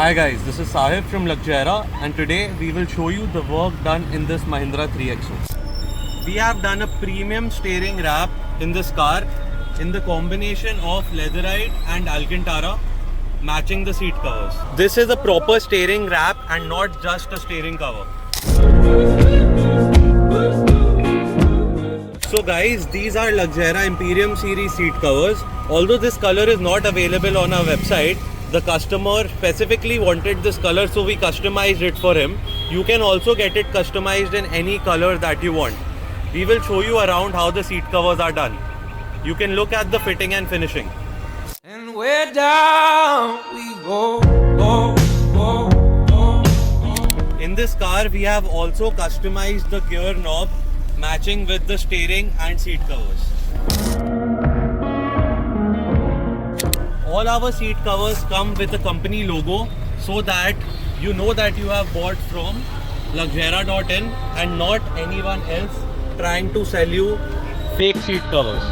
Hi guys, this is Sahib from Luxjera and today we will show you the work done in this Mahindra 3XO. We have done a premium steering wrap in this car in the combination of Leatherite and Alcantara, matching the seat covers. This is a proper steering wrap and not just a steering cover. So guys, these are Luxjera Imperium series seat covers. Although this color is not available on our website, the customer specifically wanted this color, so we customized it for him. You can also get it customized in any color that you want. We will show you around how the seat covers are done. You can look at the fitting and finishing. And where down we go. In this car, we have also customized the gear knob matching with the steering and seat covers. All our seat covers come with a company logo so that you know that you have bought from Luxjera.in and not anyone else trying to sell you fake seat covers.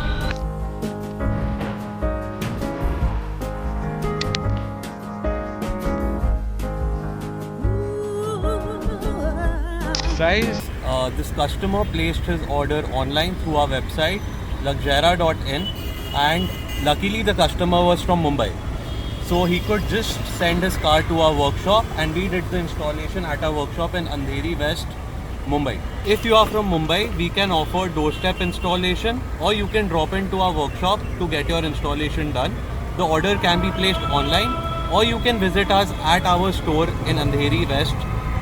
Guys, this customer placed his order online through our website Luxjera.in, and luckily the customer was from Mumbai, so he could just send his car to our workshop and we did the installation at our workshop in Andheri West, Mumbai. If you are from Mumbai, we can offer doorstep installation or you can drop into our workshop to get your installation done. The order can be placed online or you can visit us at our store in Andheri West,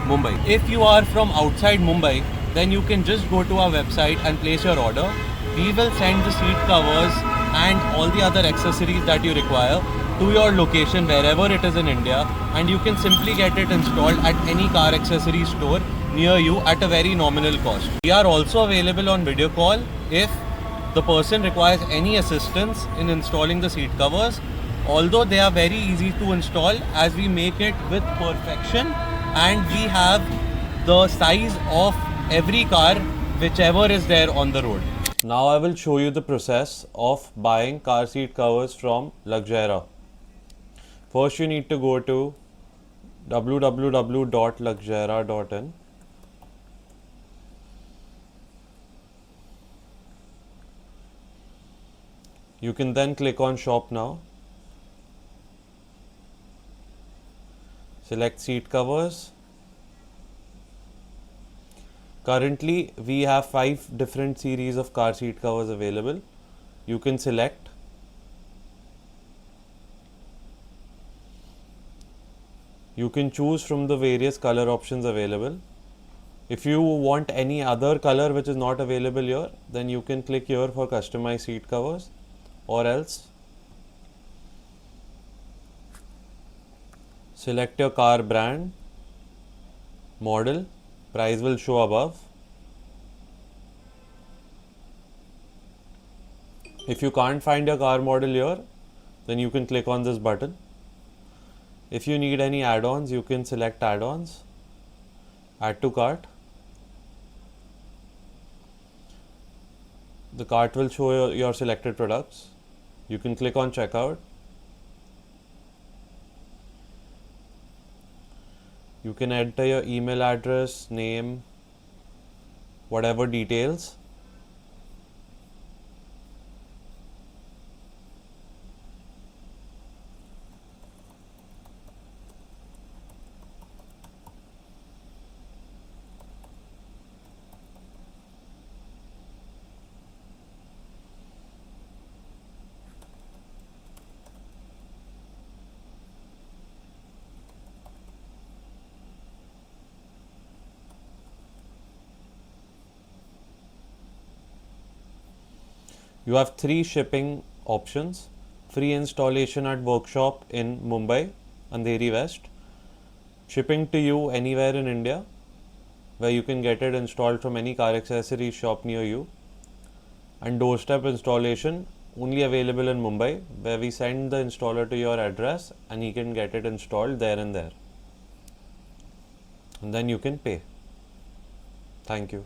Mumbai. If you are from outside Mumbai, then you can just go to our website and place your order. We will send the seat covers and all the other accessories that you require to your location wherever it is in India, and you can simply get it installed at any car accessory store near you at a very nominal cost. We are also available on video call if the person requires any assistance in installing the seat covers. Although they are very easy to install as we make it with perfection and we have the size of every car whichever is there on the road. Now I will show you the process of buying car seat covers from Luxjera. First you need to go to www.luxjera.in. You can then click on shop now. Select seat covers. Currently, we have 5 different series of car seat covers available. You can select. You can choose from the various color options available. If you want any other color which is not available here, then you can click here for customized seat covers, or else select your car brand, model. Price will show above. If you can't find your car model here, then you can click on this button. If you need any add-ons, you can select add-ons, add to cart. The cart will show your selected products. You can click on checkout. You can enter your email address, name, whatever details. You have 3 shipping options: free installation at workshop in Mumbai, Andheri West, shipping to you anywhere in India where you can get it installed from any car accessory shop near you, and doorstep installation only available in Mumbai, where we send the installer to your address and he can get it installed there and there, and then you can pay. Thank you.